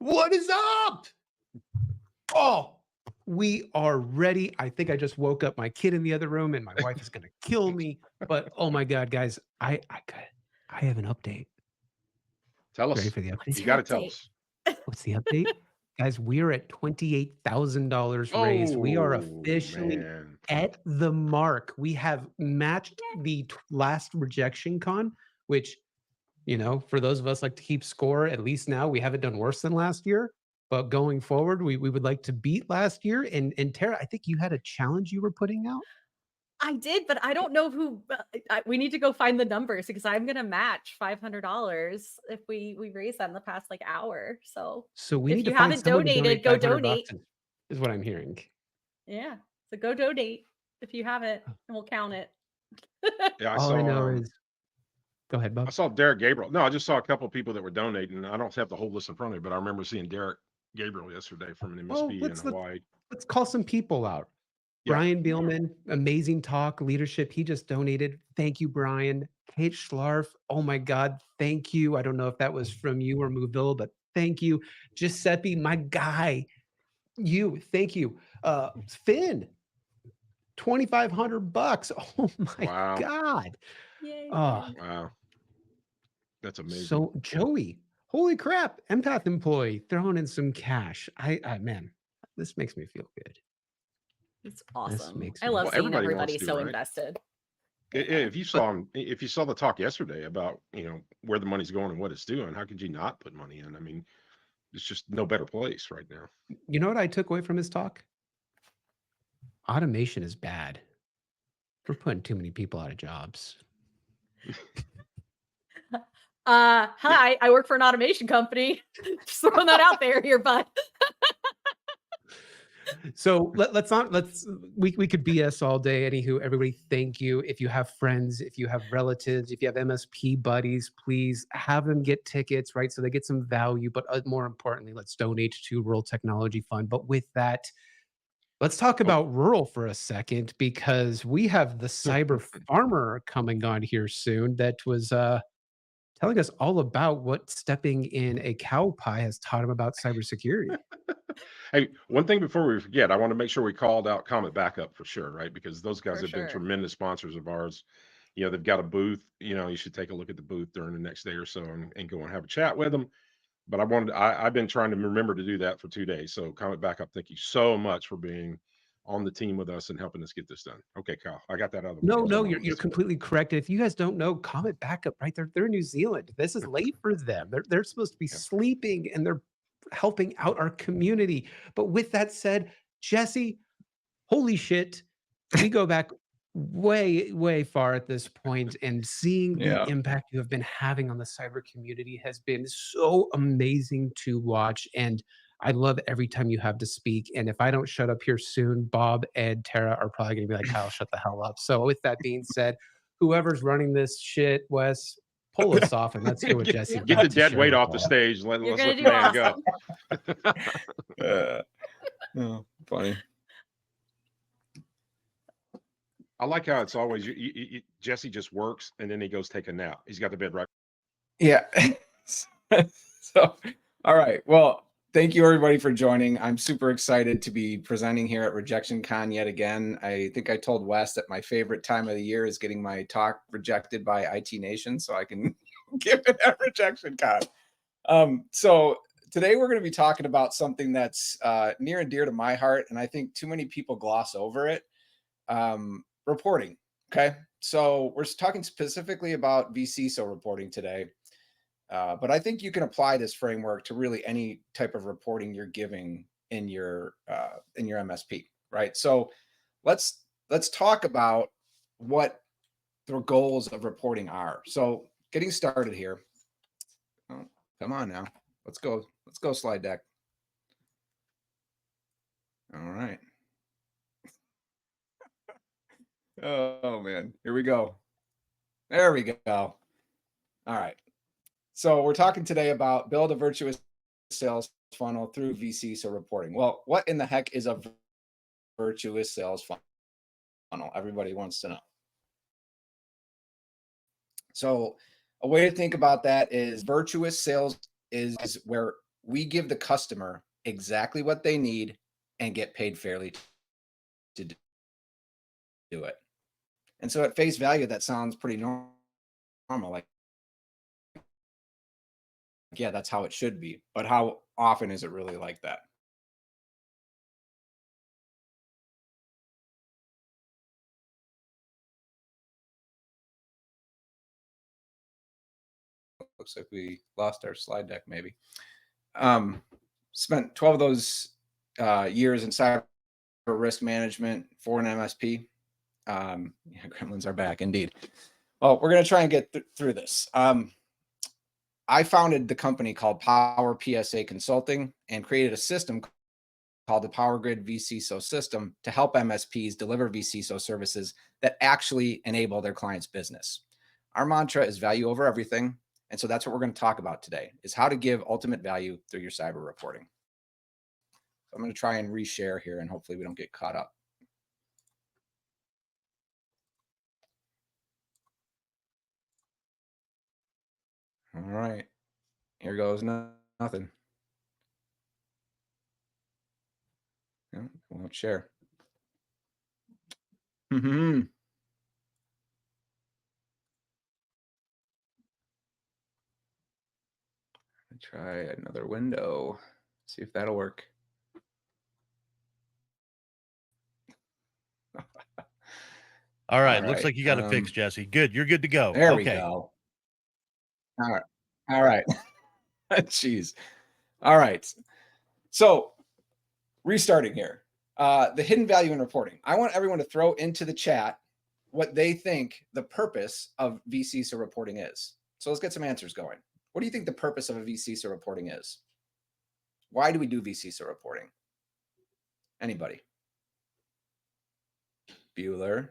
What is up? Oh, we are ready. I think I just woke up my kid in the other room and my wife is going to kill me. But oh my God, guys, I have an update. Tell Ready us. for the What's update? You your got to tell update? us. What's the update? Guys, we are at $28,000 raised. We are Oh, officially man. at the mark. We have matched Yay. the last rejection con, which, for those of us like to keep score, at least now we haven't done worse than last year. But going forward, we would like to beat last year. And Tara, I think you had a challenge you were putting out. I did, but I don't know who. We need to go find the numbers because I'm gonna match $500 if we raise that in the past like hour. So So we if need to you find haven't someone to donated, donate go 500 donate. bucks, is what I'm hearing. Yeah, so go donate if you haven't, and we'll count it. Yeah, All I know is, go ahead, I Bob. saw Derek Gabriel. No, I just saw a couple of people that were donating. I don't have the whole list in front of me, but I remember seeing Derek Gabriel yesterday from an Well, MSP in let's Hawaii. let's call some people out. Yeah. Brian Yeah. Bielman, amazing talk, leadership. He just donated. Thank you, Brian. Kate Schlarf, oh my God, thank you. I don't know if that was from you or Moville, but thank you. Giuseppe, my guy, thank you. Finn, 2,500 bucks. Oh my Wow. God. Yay, Oh, Finn. Wow. That's amazing. so Joey, holy crap, empath employee throwing in some cash. Man, this makes me feel good. It's This awesome. makes I me love Well, feel seeing everybody wants everybody to, so right? invested. Yeah. If you but saw the talk yesterday about, where the money's going and what it's doing, how could you not put money in? I mean, it's just no better place right now. you know what I took away from his talk? Automation is bad. We're putting too many people out of jobs. Hi, I work for an automation company. Just throwing that out there here, bud. So we could BS all day. Anywho, everybody, thank you. If you have friends, if you have relatives, if you have MSP buddies, please have them get tickets, right? So they get some value. But more importantly, let's donate to Rural Technology Fund. But with that, let's talk Oh, about rural for a second, because we have the cyber farmer coming on here soon that was telling us all about what stepping in a cow pie has taught him about cybersecurity. hey, one thing before we forget, I want to make sure we called out Comet Backup for sure, right? Because those guys For have been sure. tremendous sponsors of ours. They've got a booth. You should take a look at the booth during the next day or so and go and have a chat with them. But I've been trying to remember to do that for 2 days. So Comet Backup, thank you so much for being on the team with us and helping us get this done. Okay, Kyle, I got that out of the way. No, That was on no, my you're list. completely correct. If you guys don't know, Comet Backup, right? They're in New Zealand. This is late for them. They're supposed to be Yeah. sleeping, and they're helping out our community. But with that said, Jesse, holy shit, we go back way, way far at this point, and seeing the Yeah. impact you have been having on the cyber community has been so amazing to watch. And I love every time you have to speak. And if I don't shut up here soon, Bob and Tara are probably going to be like, Kyle, shut the hell up. So with that being said, whoever's running this shit, Wes, pull us off, and let's hear what Jesse Yep. Get the got to dead share weight with off the all. stage. And You're let's gonna let the do man go. awesome. Oh, funny. I like how it's always Jesse just works and then he goes take a nap. He's got the bed right. Yeah. So, all right. Well, thank you everybody for joining. I'm super excited to be presenting here at Rejection Con yet again. I think I told Wes that my favorite time of the year is getting my talk rejected by IT Nation, so I can give it at Rejection Con. So today we're going to be talking about something that's near and dear to my heart, and I think too many people gloss over it. Reporting. Okay. So we're talking specifically about vCISO reporting today. But I think you can apply this framework to really any type of reporting you're giving in your MSP, right? So let's talk about what the goals of reporting are. So getting started here. Oh, come on now. Let's go slide deck. All right. Oh man, here we go. There we go. All right. So we're talking today about build a virtuous sales funnel through vCISO reporting. Well, what in the heck is a virtuous sales funnel? Everybody wants to know. So a way to think about that is virtuous sales is where we give the customer exactly what they need and get paid fairly to do it. And so at face value, that sounds pretty normal. Like, yeah, that's how it should be. But how often is it really like that? Looks like we lost our slide deck, maybe. Spent 12 of those years in cyber risk management for an MSP. Yeah, gremlins are back indeed. Well, we're going to try and get through this. I founded the company called Power PSA Consulting and created a system called the Power Grid vCISO system to help MSPs deliver vCISO services that actually enable their clients' business. Our mantra is value over everything. And so that's what we're going to talk about today, is how to give ultimate value through your cyber reporting. So I'm going to try and reshare here, and hopefully we don't get caught up. All right, here goes nothing. No, won't share. Try another window, see if that'll work. All right. Looks like you got it fixed, Jesse. Good. You're good to go. There we go. All right. All right. Jeez. All right. So restarting here. The hidden value in reporting. I want everyone to throw into the chat what they think the purpose of vCISO reporting is. So let's get some answers going. What do you think the purpose of a vCISO reporting is? Why do we do vCISO reporting? Anybody? Bueller.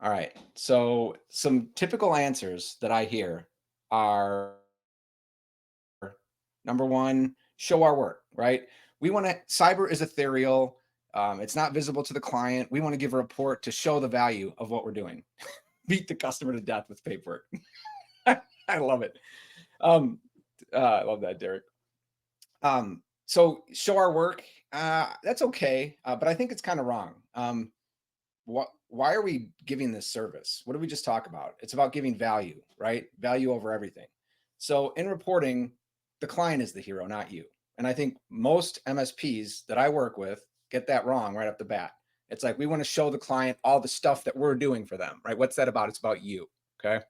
All right. So some typical answers that I hear are, number one, show our work, right? We want to, cyber is ethereal. It's not visible to the client. We want to give a report to show the value of what we're doing. Beat the customer to death with paperwork. I love it. I love that, Derek. So show our work. That's okay, but I think it's kind of wrong. Why are we giving this service? What did we just talk about? It's about giving value, right? Value over everything. So in reporting, the client is the hero, not you. And I think most MSPs that I work with get that wrong right off the bat. It's like, we want to show the client all the stuff that we're doing for them, right? What's that about? It's about you, okay?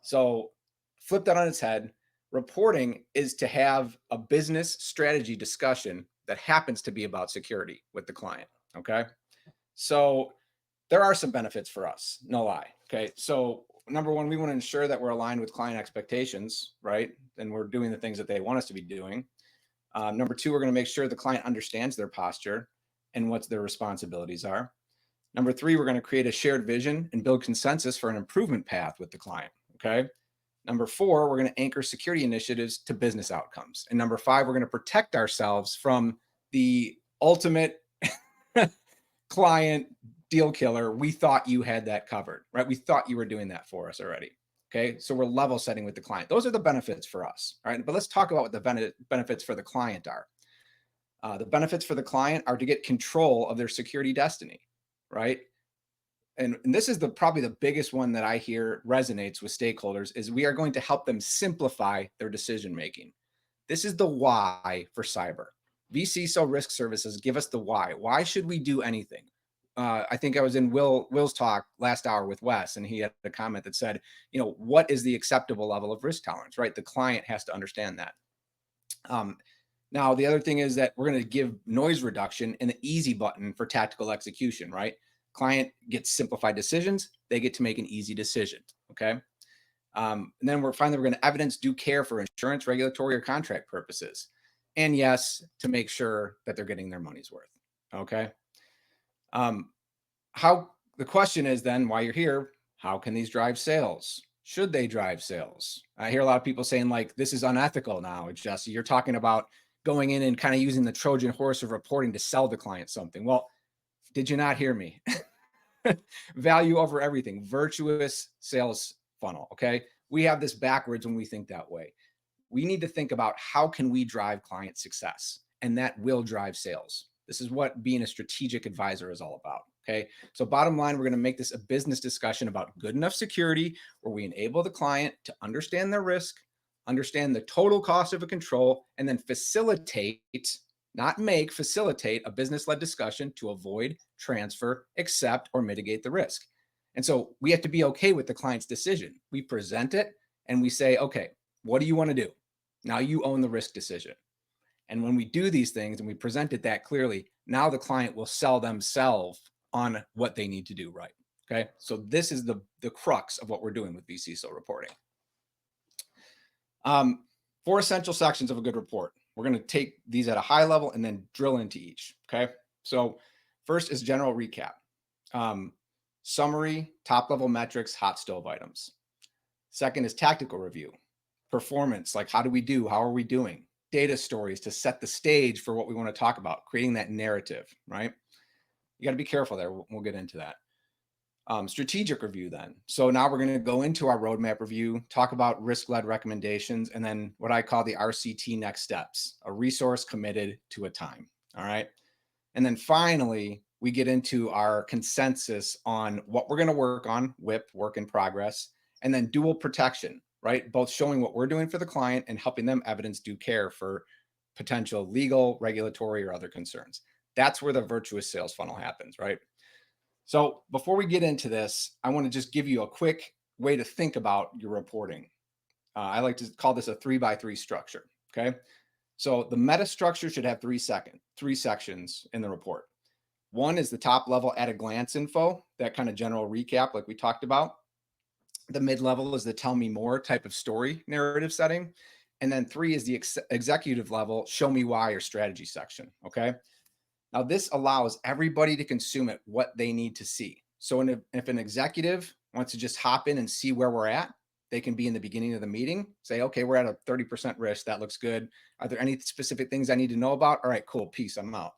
So flip that on its head. Reporting is to have a business strategy discussion that happens to be about security with the client, okay? So there are some benefits for us, no lie, okay? So number one, we want to ensure that we're aligned with client expectations, right? And we're doing the things that they want us to be doing. Number two, we're going to make sure the client understands their posture and what their responsibilities are. Number three, we're going to create a shared vision and build consensus for an improvement path with the client, okay? Number four, we're going to anchor security initiatives to business outcomes. And number five, we're going to protect ourselves from the ultimate client deal killer. We thought you had that covered, right? We thought you were doing that for us already. Okay. So we're level setting with the client. Those are the benefits for us. All right. But let's talk about what the benefits for the client are. The benefits for the client are to get control of their security destiny, right? And this is probably the biggest one that I hear resonates with stakeholders, is we are going to help them simplify their decision-making. This is the why for cyber. vCISO risk services give us the why. Why should we do anything? I think I was in Will's talk last hour with Wes, and he had a comment that said, you know, what is the acceptable level of risk tolerance, right? The client has to understand that. Now, the other thing is that we're going to give noise reduction and the easy button for tactical execution, right? Client gets simplified decisions. They get to make an easy decision, okay? And then we're going to evidence due care for insurance, regulatory, or contract purposes. And yes, to make sure that they're getting their money's worth, okay? The question is then, while you're here, how can these drive sales? Should they drive sales? I hear a lot of people saying, like, this is unethical now, Jesse. You're talking about going in and kind of using the Trojan horse of reporting to sell the client something. Well, did you not hear me? Value over everything. Virtuous sales funnel, okay? We have this backwards when we think that way. we need to think about how can we drive client success, and that will drive sales. This is what being a strategic advisor is all about. Okay. So bottom line, we're going to make this a business discussion about good enough security where we enable the client to understand their risk, understand the total cost of a control, and then facilitate, not make, facilitate a business-led discussion to avoid, transfer, accept, or mitigate the risk. And so we have to be okay with the client's decision. We present it and we say, okay, what do you want to do? Now you own the risk decision. And when we do these things and we present it that clearly, now the client will sell themselves on what they need to do right. Okay. So this is the crux of what we're doing with vCISO reporting. 4 essential sections of a good report. We're going to take these at a high level and then drill into each. Okay. So first is general recap. Summary, top level metrics, hot stove items. Second is tactical review. Performance, like how do we do? How are we doing? Data stories to set the stage for what we want to talk about, creating that narrative, right? You got to be careful there. We'll get into that. Strategic review then. So now we're going to go into our roadmap review, talk about risk-led recommendations, and then what I call the RCT next steps, a resource committed to a time. All right. And then finally, we get into our consensus on what we're going to work on, WIP, work in progress, and then dual protection, right? Both showing what we're doing for the client and helping them evidence due care for potential legal, regulatory, or other concerns. That's where the virtuous sales funnel happens, right? So before we get into this, I want to just give you a quick way to think about your reporting. I like to call this a 3x3 structure, okay? So the meta structure should have three sections in the report. One is the top level at a glance info, that kind of general recap like we talked about. The mid-level is the tell me more type of story narrative setting. And then 3 is the executive level, show me why or strategy section, okay? Now this allows everybody to consume it what they need to see. So if an executive wants to just hop in and see where we're at, they can be in the beginning of the meeting, say, okay, we're at a 30% risk. That looks good. Are there any specific things I need to know about? All right, cool, peace, I'm out.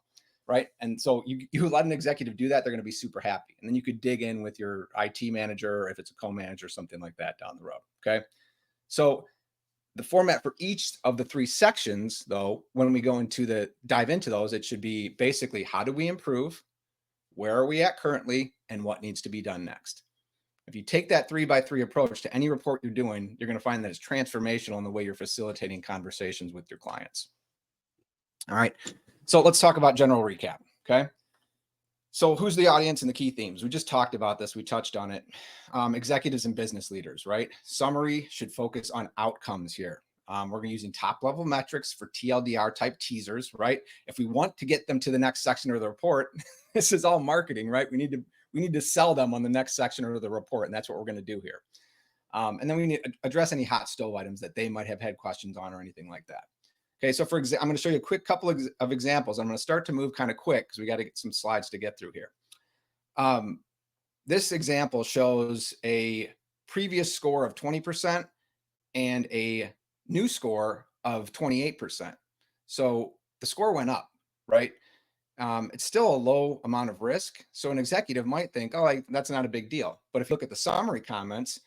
Right. And so you let an executive do that, they're going to be super happy. And then you could dig in with your IT manager, or if it's a co-manager, something like that down the road. Okay. So the format for each of the 3 sections, though, when we go into dive into those, it should be basically how do we improve, where are we at currently, and what needs to be done next. If you take that 3x3 approach to any report you're doing, you're going to find that it's transformational in the way you're facilitating conversations with your clients. All right. So let's talk about general recap. Okay. So who's the audience and the key themes? We just talked about this. We touched on it. Executives and business leaders, right? Summary should focus on outcomes here. We're going to be using top level metrics for TLDR type teasers, right? If we want to get them to the next section of the report, this is all marketing, right? We need to sell them on the next section of the report. And that's what we're going to do here. And then we need to address any hot stove items that they might have had questions on or anything like that. Okay, so for example, I'm going to show you a quick couple of examples. I'm going to start to move kind of quick because we got to get some slides to get through here. This example shows a previous score of 20% and a new score of 28%. So the score went up, right? It's still a low amount of risk. So an executive might think, oh, that's not a big deal. But if you look at the summary comments,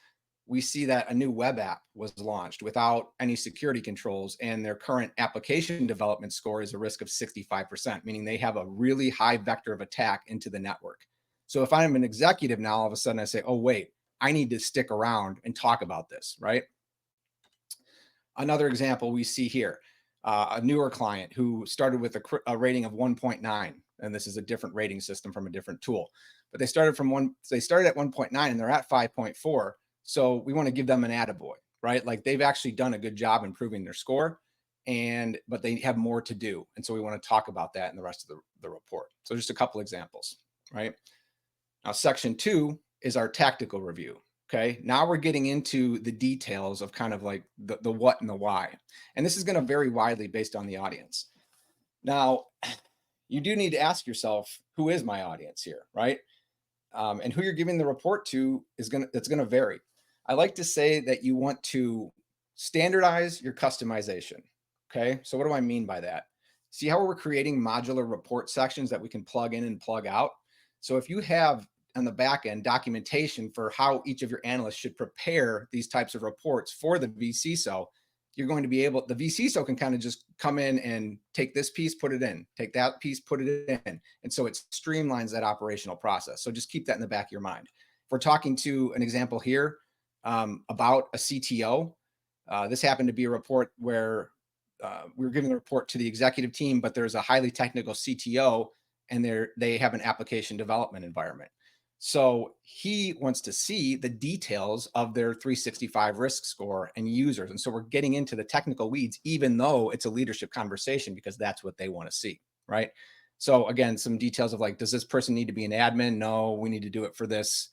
we see that a new web app was launched without any security controls, and their current application development score is a risk of 65%, meaning they have a really high vector of attack into the network. So if I'm an executive now, all of a sudden I say, oh, wait, I need to stick around and talk about this, right? Another example we see here, a newer client who started with a rating of 1.9, and this is a different rating system from a different tool, but they started at 1.9 and they're at 5.4. So we want to give them an attaboy, right? Like they've actually done a good job improving their score, but they have more to do. And so we want to talk about that in the rest of the report. So just a couple examples, right? Now, section 2 is our tactical review. Okay. Now we're getting into the details of kind of like the what and the why. And this is going to vary widely based on the audience. Now, you do need to ask yourself, who is my audience here, right? And who you're giving the report to it's going to vary. I like to say that you want to standardize your customization. Okay. So what do I mean by that? See how we're creating modular report sections that we can plug in and plug out. So if you have on the back end documentation for how each of your analysts should prepare these types of reports for the vCISO, you're going to be able, the vCISO can kind of just come in and take this piece, put it in, take that piece, put it in. And so it streamlines that operational process. So just keep that in the back of your mind. If we're talking to an example here about a CTO, this happened to be a report where we were giving a report to the executive team, but there's a highly technical CTO and they have an application development environment. So he wants to see the details of their 365 risk score and users. And so we're getting into the technical weeds, even though it's a leadership conversation, because that's what they want to see, right? So again, some details of like, does this person need to be an admin? No, we need to do it for this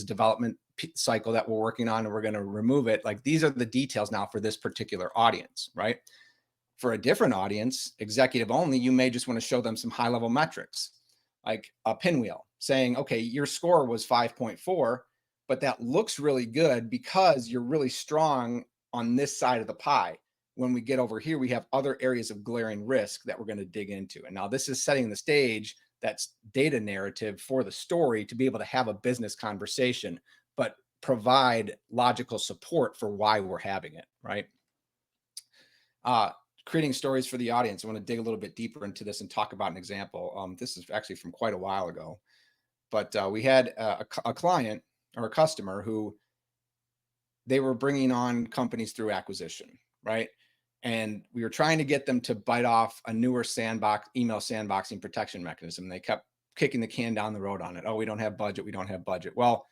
development cycle that we're working on, and we're going to remove it. Like, these are the details now for this particular audience, right? For a different audience, executive only, you may just want to show them some high level metrics, like a pinwheel saying, okay, your score was 5.4, but that looks really good because you're really strong on this side of the pie. When we get over here, we have other areas of glaring risk that we're going to dig into. And now this is setting the stage, that's data narrative for the story to be able to have a business conversation, but provide logical support for why we're having it, right? Creating stories for the audience. I want to dig a little bit deeper into this and talk about an example. This is actually from quite a while ago, but we had a client or a customer who they were bringing on companies through acquisition, right? And we were trying to get them to bite off a newer email sandboxing protection mechanism. They kept kicking the can down the road on it. Oh, we don't have budget. We don't have budget. Well,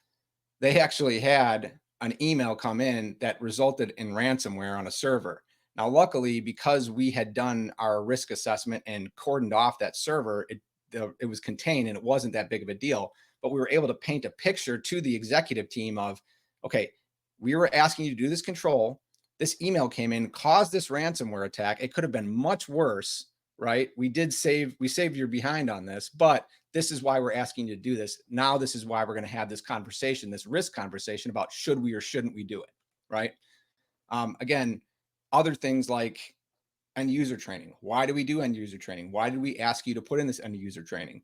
they actually had an email come in that resulted in ransomware on a server. Now, luckily, because we had done our risk assessment and cordoned off that server, it was contained and it wasn't that big of a deal. But we were able to paint a picture to the executive team of, okay, we were asking you to do this control. This email came in, caused this ransomware attack. It could have been much worse, right? We saved your behind on this, but this is why we're asking you to do this. Now, this is why we're going to have this conversation, this risk conversation about should we or shouldn't we do it, right? Again, other things like end user training. Why do we do end user training? Why did we ask you to put in this end user training?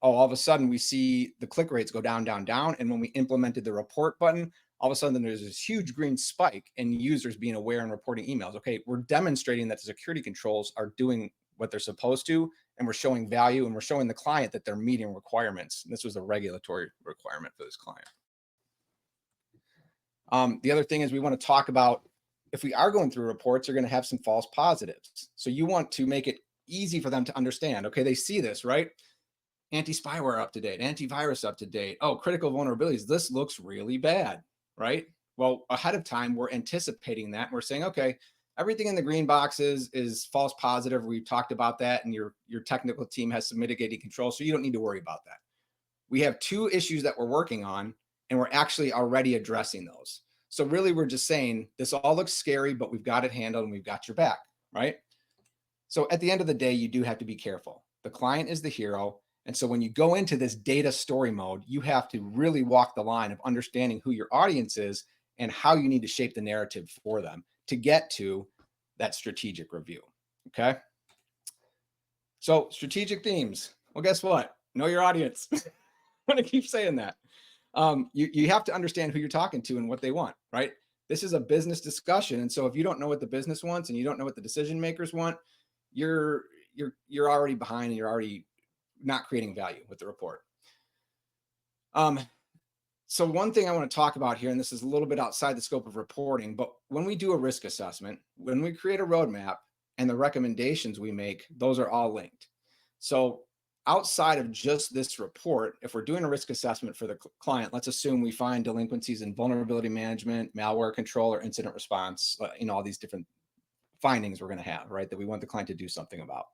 Oh, all of a sudden we see the click rates go down, down, down. And when we implemented the report button, all of a sudden there's this huge green spike in users being aware and reporting emails. Okay, we're demonstrating that the security controls are doing what they're supposed to, and we're showing value, and we're showing the client that they're meeting requirements. And this was a regulatory requirement for this client. The other thing is we want to talk about, if we are going through reports, you're going to have some false positives. So you want to make it easy for them to understand. Okay, they see this, right? Anti-spyware up to date, antivirus up to date. Oh, critical vulnerabilities. This looks really bad, right? Well, ahead of time, we're anticipating that. We're saying, okay, everything in the green boxes is false positive. We've talked about that, and your technical team has some mitigating controls, so you don't need to worry about that. We have two issues that we're working on, and we're actually already addressing those. So really, we're just saying this all looks scary, but we've got it handled and we've got your back, right? So at the end of the day, you do have to be careful. The client is the hero. And so when you go into this data story mode, you have to really walk the line of understanding who your audience is and how you need to shape the narrative for them to get to that strategic review, okay? So strategic themes. Well, guess what? Know your audience. I'm going to keep saying that. You have to understand who you're talking to and what they want, right? This is a business discussion. And so if you don't know what the business wants and you don't know what the decision makers want, you're already behind and you're already not creating value with the report. So one thing I want to talk about here, and this is a little bit outside the scope of reporting, but when we do a risk assessment, when we create a roadmap and the recommendations we make, those are all linked. So outside of just this report, if we're doing a risk assessment for the client, let's assume we find delinquencies in vulnerability management, malware control, or incident response, all these different findings we're going to have, right, that we want the client to do something about.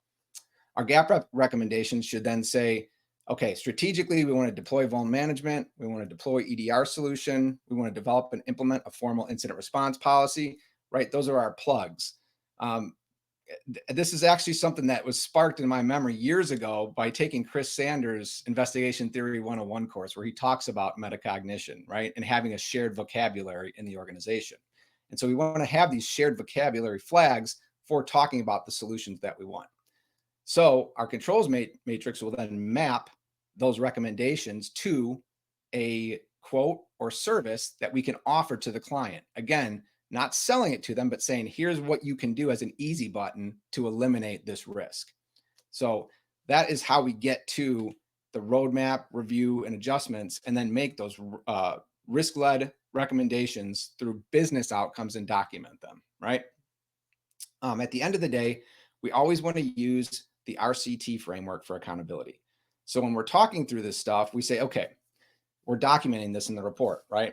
Our gap recommendations should then say, okay, strategically, we want to deploy vuln management. We want to deploy EDR solution. We want to develop and implement a formal incident response policy, right? Those are our plugs. This is actually something that was sparked in my memory years ago by taking Chris Sanders' Investigation Theory 101 course, where he talks about metacognition, right? And having a shared vocabulary in the organization. And so we want to have these shared vocabulary flags for talking about the solutions that we want. So our controls matrix will then map those recommendations to a quote or service that we can offer to the client. Again, not selling it to them, but saying, here's what you can do as an easy button to eliminate this risk. So that is how we get to the roadmap, review, and adjustments, and then make those risk-led recommendations through business outcomes and document them, right? At the end of the day, we always want to use the RCT framework for accountability. So when we're talking through this stuff, we say, okay, we're documenting this in the report, right?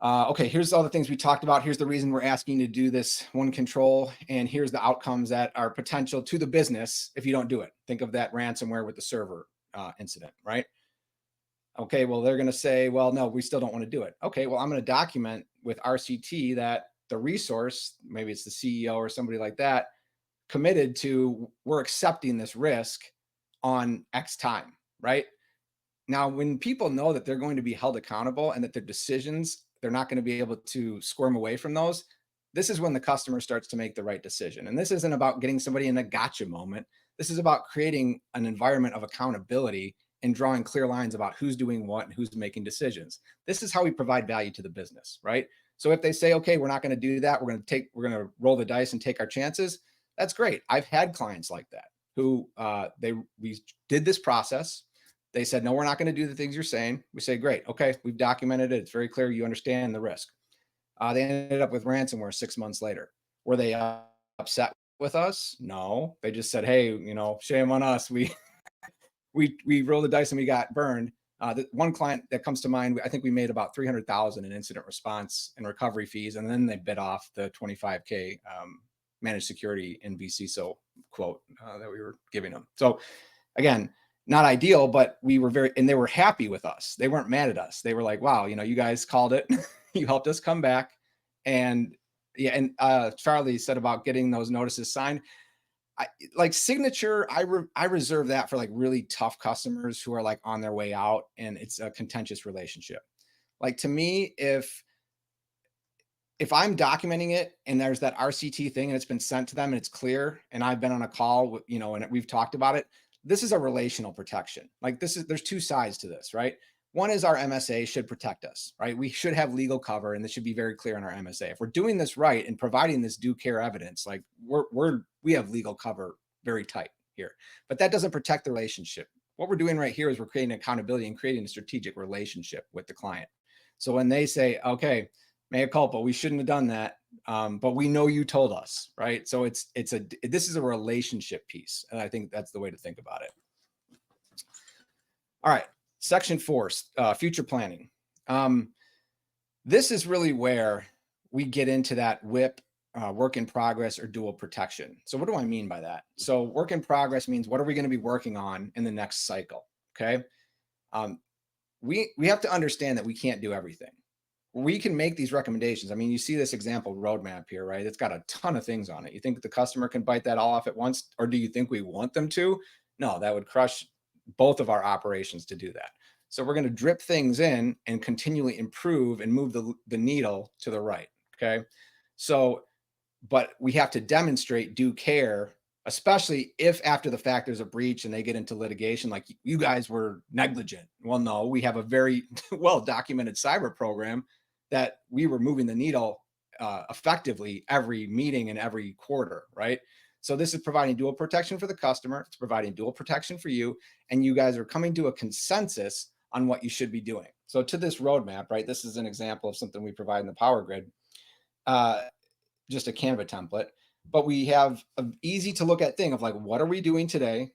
Okay, here's all the things we talked about. Here's the reason we're asking you to do this one control. And here's the outcomes that are potential to the business if you don't do it. Think of that ransomware with the server incident, right? Okay, well, they're going to say, well, no, we still don't want to do it. Okay, well, I'm going to document with RCT that the resource, maybe it's the CEO or somebody like that, committed to, we're accepting this risk on X time, right? Now, when people know that they're going to be held accountable and that their decisions, they're not going to be able to squirm away from those, this is when the customer starts to make the right decision. And this isn't about getting somebody in a gotcha moment. This is about creating an environment of accountability and drawing clear lines about who's doing what and who's making decisions. This is how we provide value to the business, right? So if they say, okay, we're not going to do that, we're going to roll the dice and take our chances, that's great. I've had clients like that who we did this process. They said, no, we're not going to do the things you're saying. We say, great. Okay. We've documented it. It's very clear. You understand the risk. They ended up with ransomware 6 months later. Were they upset with us? No, they just said, hey, shame on us. We rolled the dice and we got burned. The one client that comes to mind, I think we made about $300,000 in incident response and recovery fees. And then they bit off the $25K managed security and vCISO quote that we were giving them. So again, not ideal, but we were and they were happy with us. They weren't mad at us. They were like, wow, you guys called it. You helped us come back. And yeah. And Charlie said about getting those notices signed. Like signature, I reserve that for like really tough customers who are like on their way out and it's a contentious relationship. Like to me, if I'm documenting it and there's that RCT thing and it's been sent to them and it's clear and I've been on a call with, and we've talked about it, this is a relational protection. Like there's two sides to this, right? One is our MSA should protect us, right? We should have legal cover and this should be very clear in our MSA. If we're doing this right and providing this due care evidence, like we have legal cover very tight here, but that doesn't protect the relationship. What we're doing right here is we're creating accountability and creating a strategic relationship with the client. So when they say, okay, mea culpa, we shouldn't have done that. But we know you told us, right? So this is a relationship piece. And I think that's the way to think about it. All right. Section 4, future planning. This is really where we get into that WIP, work in progress or dual protection. So what do I mean by that? So work in progress means what are we going to be working on in the next cycle? Okay. We have to understand that we can't do everything. We can make these recommendations. I mean, you see this example roadmap here, right? It's got a ton of things on it. You think the customer can bite that all off at once, or do you think we want them to? No, that would crush both of our operations to do that. So we're going to drip things in and continually improve and move the needle to the right. Okay. So, but we have to demonstrate due care, especially if after the fact there's a breach and they get into litigation, like you guys were negligent. Well, no, we have a very well documented cyber program that we were moving the needle effectively every meeting and every quarter, right? So this is providing dual protection for the customer. It's providing dual protection for you. And you guys are coming to a consensus on what you should be doing. So to this roadmap, right? This is an example of something we provide in the Power Grid, just a Canva template. But we have an easy to look at thing of like, what are we doing today?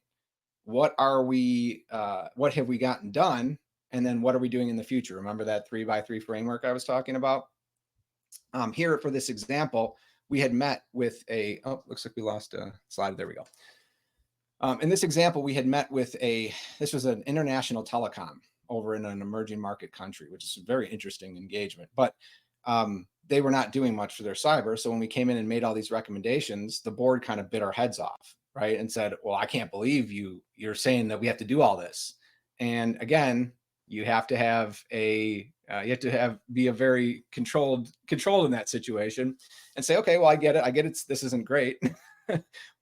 What have we gotten done? And then what are we doing in the future? Remember that 3x3 framework I was talking about? Here for this example, we had met with looks like we lost a slide. There we go. In this example, we had met with this was an international telecom over in an emerging market country, which is a very interesting engagement, but they were not doing much for their cyber. So when we came in and made all these recommendations, the board kind of bit our heads off, right? And said, well, I can't believe you're saying that we have to do all this. And again, you have to be a very controlled in that situation and say, okay, well, I get it. This isn't great,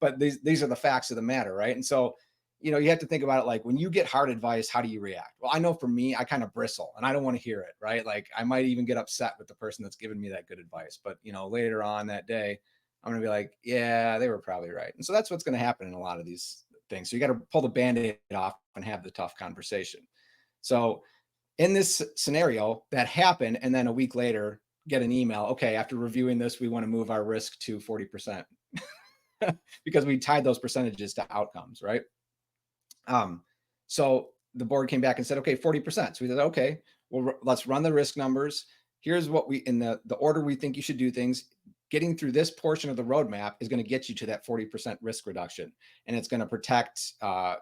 but these are the facts of the matter. Right. And so you know, you have to think about it like when you get hard advice, how do you react? Well, I know for me, I kind of bristle and I don't want to hear it, right? Like I might even get upset with the person that's giving me that good advice. But, you know, later on that day, I'm going to be like, yeah, they were probably right. And so that's what's going to happen in a lot of these things. So you got to pull the Band-Aid off and have the tough conversation. So in this scenario, that happened. And then a week later, get an email. Okay, after reviewing this, we want to move our risk to 40% because we tied those percentages to outcomes, right? So the board came back and said, okay, 40%. So we said, okay, well, let's run the risk numbers. Here's what we, in the order we think you should do things. Getting through this portion of the roadmap is going to get you to that 40% risk reduction. And it's going to protect,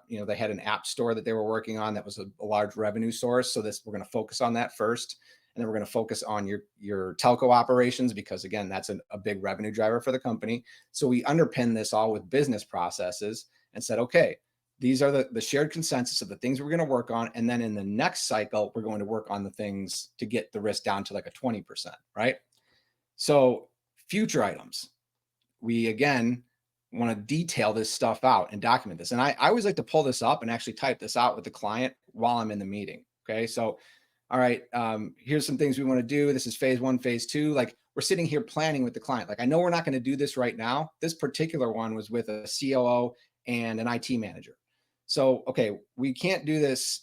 you know, they had an app store that they were working on that was a large revenue source. So we're going to focus on that first. And then we're going to focus on your telco operations, because again, that's a big revenue driver for the company. So we underpin this all with business processes and said, okay, these are the shared consensus of the things we're going to work on. And then in the next cycle, we're going to work on the things to get the risk down to like a 20%, right? So future items, we again want to detail this stuff out and document this. And I always like to pull this up and actually type this out with the client while I'm in the meeting. Okay. So, all right, here's some things we want to do. This is phase 1, phase 2. Like we're sitting here planning with the client. Like I know we're not going to do this right now. This particular one was with a COO and an IT manager. So, okay, we can't do this,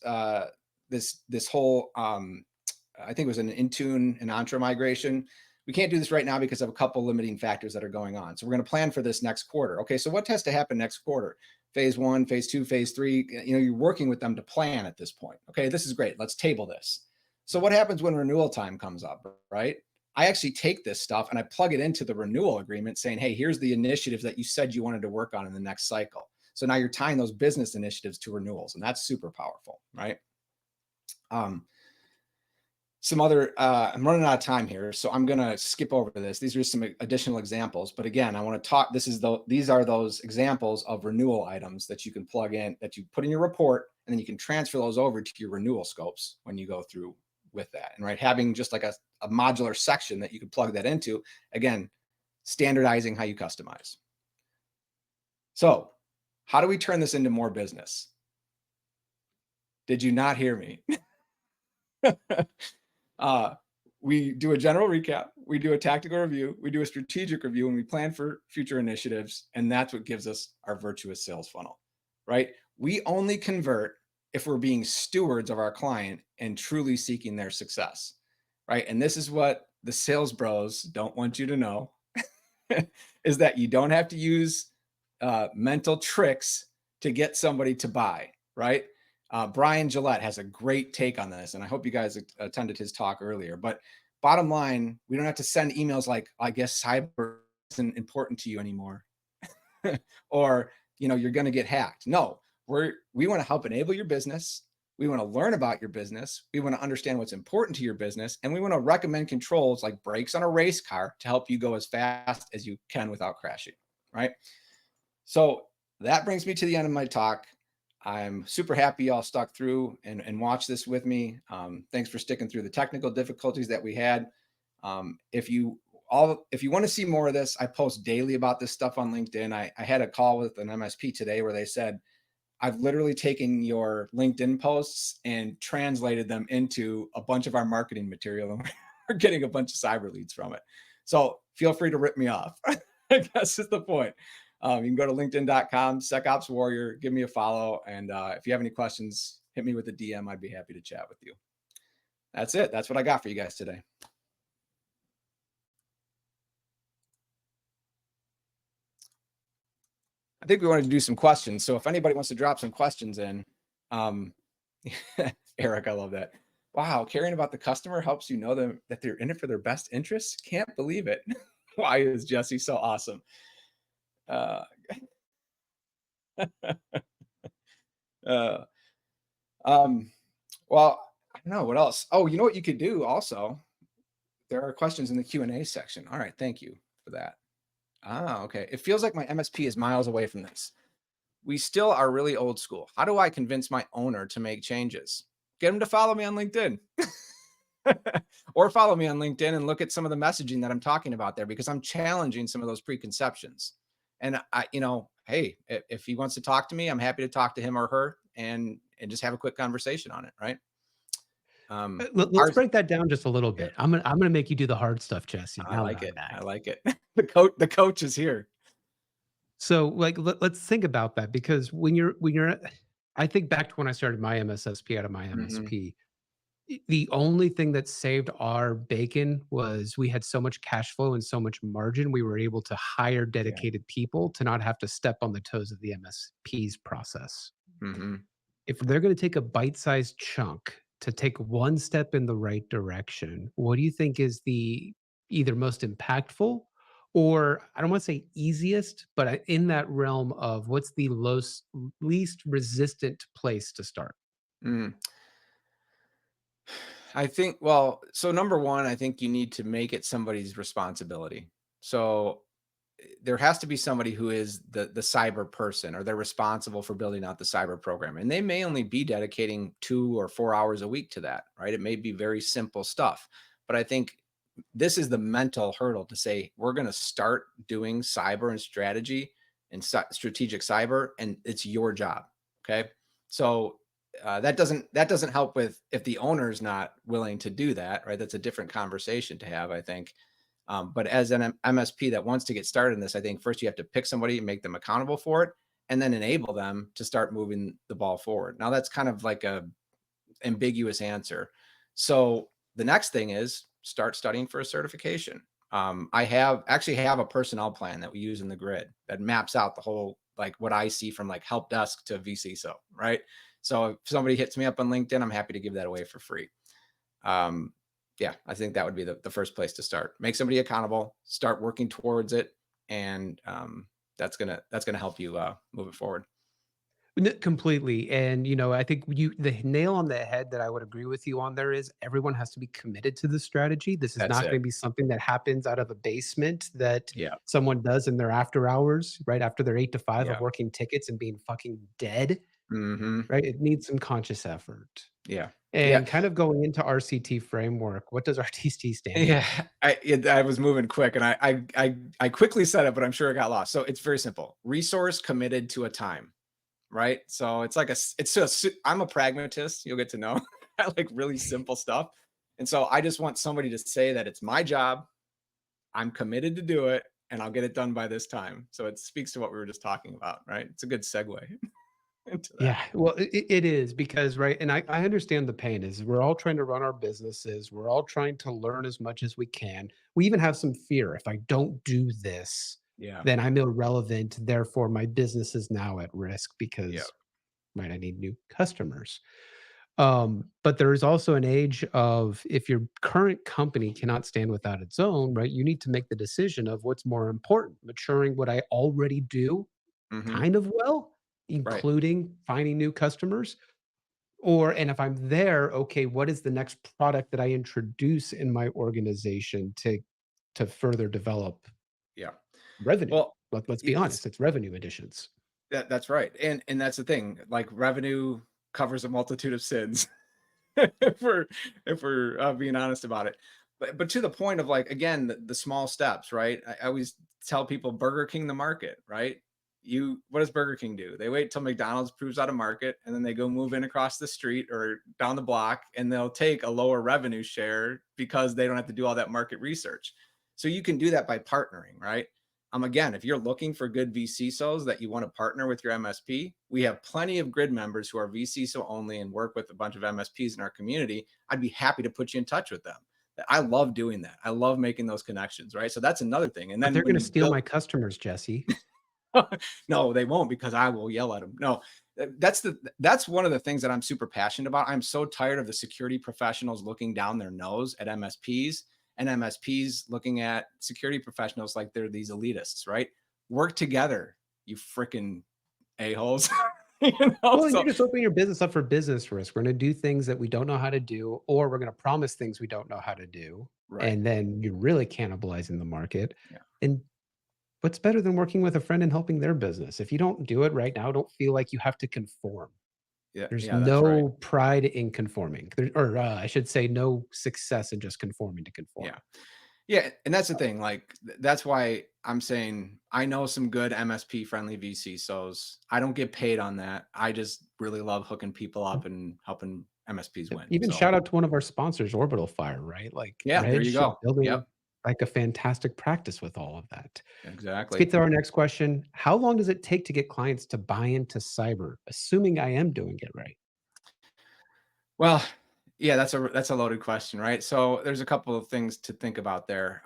this whole, I think it was an Intune and Entra migration. We can't do this right now because of a couple limiting factors that are going on. So we're going to plan for this next quarter. Okay, so what has to happen next quarter? Phase 1, phase 2, phase 3, you know, you're working with them to plan at this point. Okay, this is great. Let's table this. So what happens when renewal time comes up, right? I actually take this stuff and I plug it into the renewal agreement saying, hey, here's the initiatives that you said you wanted to work on in the next cycle. So now you're tying those business initiatives to renewals, and that's super powerful, right? Some other, I'm running out of time here, so I'm going to skip over this. These are some additional examples, but again, I want to talk, these are those examples of renewal items that you can plug in, that you put in your report, and then you can transfer those over to your renewal scopes when you go through with that. And right, having just like a modular section that you can plug that into, again, standardizing how you customize. So how do we turn this into more business? Did you not hear me? We do a general recap, we do a tactical review, we do a strategic review, and we plan for future initiatives. And that's what gives us our virtuous sales funnel, right? We only convert if we're being stewards of our client and truly seeking their success, right? And this is what the sales bros don't want you to know, is that you don't have to use mental tricks to get somebody to buy, right? Brian Gillette has a great take on this, and I hope you guys attended his talk earlier. But bottom line, we don't have to send emails like, I guess cyber isn't important to you anymore, or, you know, you're going to get hacked. No, we want to help enable your business. We want to learn about your business. We want to understand what's important to your business, and we want to recommend controls like brakes on a race car to help you go as fast as you can without crashing, right? So that brings me to the end of my talk. I'm super happy y'all stuck through and watched this with me. Thanks for sticking through the technical difficulties that we had. If you want to see more of this, I post daily about this stuff on LinkedIn. I had a call with an MSP today where they said, I've literally taken your LinkedIn posts and translated them into a bunch of our marketing material, and we're getting a bunch of cyber leads from it. So feel free to rip me off. I guess is the point. You can go to linkedin.com, SecOps Warrior, give me a follow. And if you have any questions, hit me with a DM. I'd be happy to chat with you. That's it. That's what I got for you guys today. I think we wanted to do some questions. So if anybody wants to drop some questions in, Eric, I love that. Wow, caring about the customer helps you know that they're in it for their best interests. Can't believe it. Why is Jesse so awesome? Well, I don't know what else. Oh, you know what you could do also? There are questions in the Q&A section. All right, thank you for that. Okay. It feels like my MSP is miles away from this. We still are really old school. How do I convince my owner to make changes? Get him to follow me on LinkedIn. Or follow me on LinkedIn and look at some of the messaging that I'm talking about there, because I'm challenging some of those preconceptions. And hey, if he wants to talk to me, I'm happy to talk to him or her and just have a quick conversation on it. Right. Let's Ours, break that down just a little yeah, bit. I'm gonna make you do the hard stuff, Jesse, I now that like I'm it. I back. like it. The coach is here. So, like, let's think about that because when you're I think back to when I started my MSSP out of my Hmm. MSP. The only thing that saved our bacon was we had so much cash flow and so much margin, we were able to hire Yeah. dedicated people to not have to step on the toes of the MSP's process. Hmm. If they're gonna take a bite-sized chunk to take one step in the right direction, what do you think is the either most impactful or I don't wanna say easiest, but in that realm of what's the least resistant place to start? Mm. I think, well, so number one, I think you need to make it somebody's responsibility. So there has to be somebody who is the cyber person, or they're responsible for building out the cyber program. And they may only be dedicating 2 or 4 hours a week to that, right? It may be very simple stuff. But I think this is the mental hurdle to say, we're going to start doing cyber and strategy and strategic cyber, and it's your job. Okay. So that doesn't help with if the owner's not willing to do that, right? That's a different conversation to have, I think. But as an MSP that wants to get started in this, I think first you have to pick somebody and make them accountable for it, and then enable them to start moving the ball forward. Now that's kind of like a ambiguous answer. So the next thing is start studying for a certification. I actually have a personnel plan that we use in the grid that maps out the whole, like what I see from like help desk to vCISO, right? So if somebody hits me up on LinkedIn, I'm happy to give that away for free. Um, yeah, I think that would be the first place to start. Make somebody accountable, start working towards it, and that's gonna help you move it forward. Completely. And, I think the nail on the head that I would agree with you on there is everyone has to be committed to the strategy. This is That's not it. going to be something that happens out of a basement that Yeah, someone does in their after hours, right? After their 8 to 5 of yeah. working tickets and being fucking dead, Hmm. right? It needs some conscious effort. Yeah, yeah. And kind of going into RCT framework, what does RTT stand Yeah, for? I was moving quick, and I quickly said it, but I'm sure it got lost. So it's very simple: resource committed to a time, right? So it's like I'm a pragmatist. You'll get to know. I like really simple stuff, and so I just want somebody to say that it's my job. I'm committed to do it, and I'll get it done by this time. So it speaks to what we were just talking about, right? It's a good segue into that. Yeah, well, it is because, right, and I understand the pain is we're all trying to run our businesses. We're all trying to learn as much as we can. We even have some fear. If I don't do this, Yeah, then I'm irrelevant. Therefore, my business is now at risk yeah, because, right, I need new customers. But there is also an age of if your current company cannot stand without its own, right, you need to make the decision of what's more important, maturing what I already do hmm, kind of well, right, including finding new customers, and if I'm there, okay, what is the next product that I introduce in my organization to further develop yeah. revenue? Well, Let's be it's honest, it's revenue additions. that's right, and that's the thing. Like revenue covers a multitude of sins. If we're being honest about it. But to the point of like again the small steps, right? I always tell people Burger King the market, right? What does Burger King do? They wait till McDonald's proves out a market and then they go move in across the street or down the block and they'll take a lower revenue share because they don't have to do all that market research. So you can do that by partnering, right? Again, if you're looking for good vCISOs that you want to partner with your MSP, we have plenty of grid members who are vCISO only and work with a bunch of MSPs in our community. I'd be happy to put you in touch with them. I love doing that. I love making those connections, right? So that's another thing. And But then they're when gonna you steal build, my customers, Jesse. no, they won't because I will yell at them. No, that's one of the things that I'm super passionate about. I'm so tired of the security professionals looking down their nose at MSPs and MSPs looking at security professionals like they're these elitists, right? Work together, you freaking a-holes. you Well, and so you're just opening your business up for business risk. We're gonna do things that we don't know how to do, or we're gonna promise things we don't know how to do, right. and then you're really cannibalizing the market. Yeah. And what's better than working with a friend and helping their business? If you don't do it right now, don't feel like you have to conform. Yeah. There's Yeah, that's right. no pride in conforming, or I should say, no success in just conforming to conform. Yeah. Yeah, and that's the thing. Like that's why I'm saying I know some good MSP friendly vCISOs. I don't get paid on that. I just really love hooking people up and helping MSPs Yep. win. Even So shout out to one of our sponsors, Orbital Fire, right? Like yeah, there Reg you go. building Yep, like a fantastic practice with all of that. Let's exactly. get to our next question. How long does it take to get clients to buy into cyber, assuming I am doing it right? Well, yeah, that's a loaded question, right? So there's a couple of things to think about there.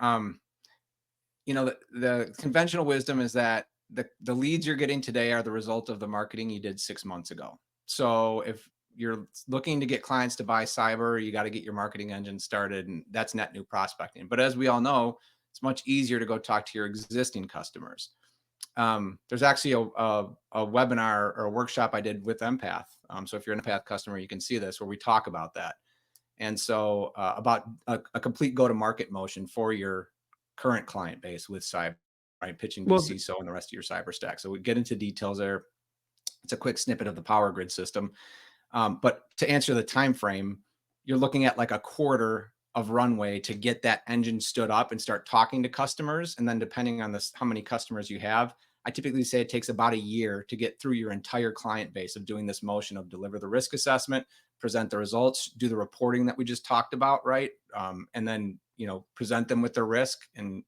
The conventional wisdom is that the leads you're getting today are the result of the marketing you did 6 months ago. So if you're looking to get clients to buy cyber, you got to get your marketing engine started, and that's net new prospecting. But as we all know, it's much easier to go talk to your existing customers. There's actually a webinar or a workshop I did with Empath. So if you're an Empath customer, you can see this where we talk about that. And so about a complete go-to-market motion for your current client base with cyber, right? Pitching Well, vCISO and the rest of your cyber stack. So we get into details there. It's a quick snippet of the power grid system. But to answer the time frame, you're looking at like a quarter of runway to get that engine stood up and start talking to customers. And then depending on this, how many customers you have, I typically say it takes about a year to get through your entire client base of doing this motion of deliver the risk assessment, present the results, do the reporting that we just talked about, right? And then, present them with their risk and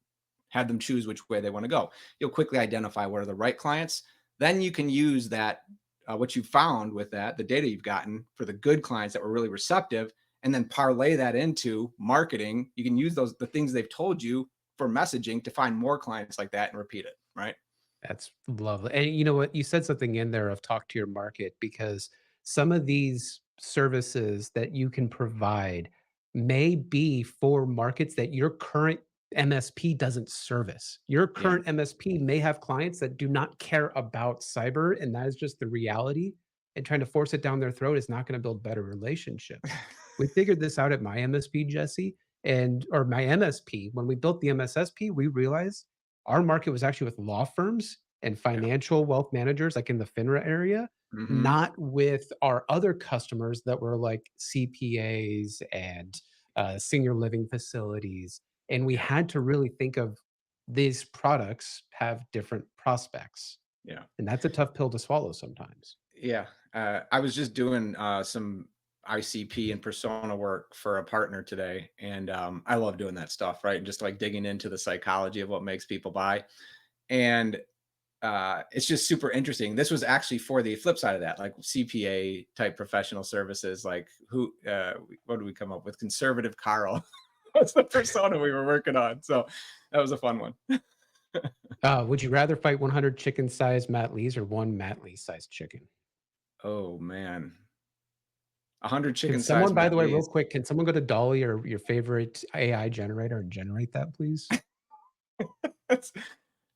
have them choose which way they want to go. You'll quickly identify what are the right clients. Then you can use that, what you found with that, the data you've gotten for the good clients that were really receptive, and then parlay that into marketing. You can use the things they've told you for messaging to find more clients like that and repeat it, right? that's lovely. And you know what? You said something in there of talk to your market because some of these services that you can provide may be for markets that your current MSP doesn't service. Your Yeah. current MSP may have clients that do not care about cyber, and that is just the reality. And trying to force it down their throat is not going to build better relationships. We figured this out at my MSP, Jesse, and or my MSP. When we built the MSSP, we realized our market was actually with law firms and Yeah. financial wealth managers, like in the FINRA area, Mm-hmm. not with our other customers that were like CPAs and senior living facilities. And we Yeah. had to really think of these products have different prospects. Yeah. And that's a tough pill to swallow sometimes. Yeah. I was just doing some ICP and persona work for a partner today. And I love doing that stuff, right? And just like digging into the psychology of what makes people buy. And it's just super interesting. This was actually for the flip side of that, like CPA type professional services, like what did we come up with? Conservative Carl. That's the persona we were working on. So that was a fun one. Would you rather fight 100 chicken-sized Matt Lees or one Matt Lee-sized chicken? Oh man. 100 Can chicken sized someone, by Matt the way, real Lee's. quick, can someone go to Dolly or your favorite AI generator and generate that, please?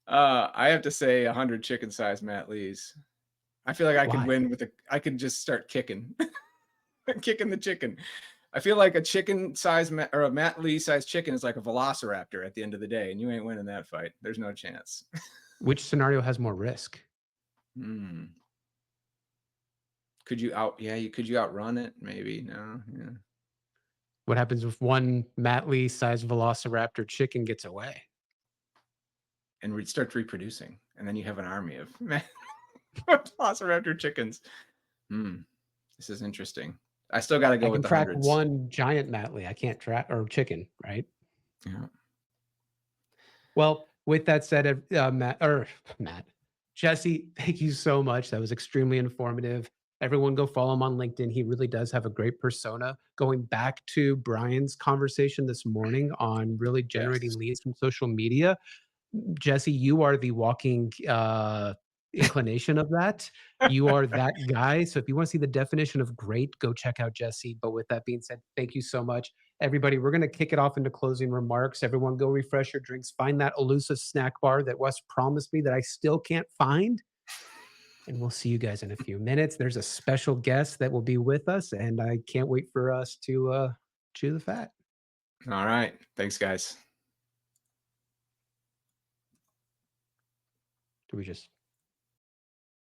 I have to say 100 chicken sized Matt Lee's. I feel like I could Why? win I could just start kicking, kicking the chicken. I feel like a chicken size or a Matt Lee sized chicken is like a velociraptor at the end of the day, and you ain't winning that fight. There's no chance. Which scenario has more risk? Hmm. Could you outrun it? Maybe. No. Yeah. What happens if one Matt Lee-sized velociraptor chicken gets away? And we'd start reproducing, and then you have an army of velociraptor chickens. Hmm. This is interesting. I still got to I go with can the track hundreds. one giant Matt Lee. I can't track or chicken, right? Yeah. Well, with that said, Matt, Jesse, thank you so much. That was extremely informative. Everyone go follow him on LinkedIn. He really does have a great persona. Going back to Brian's conversation this morning on really generating Yes. leads from social media, Jesse, you are the walking inclination of that. You are that guy. So if you want to see the definition of great, go check out Jesse. But with that being said, thank you so much. Everybody, we're going to kick it off into closing remarks. Everyone go refresh your drinks. Find that elusive snack bar that Wes promised me that I still can't find. And we'll see you guys in a few minutes. There's a special guest that will be with us, and I can't wait for us to chew the fat. All right. Thanks, guys. Do we just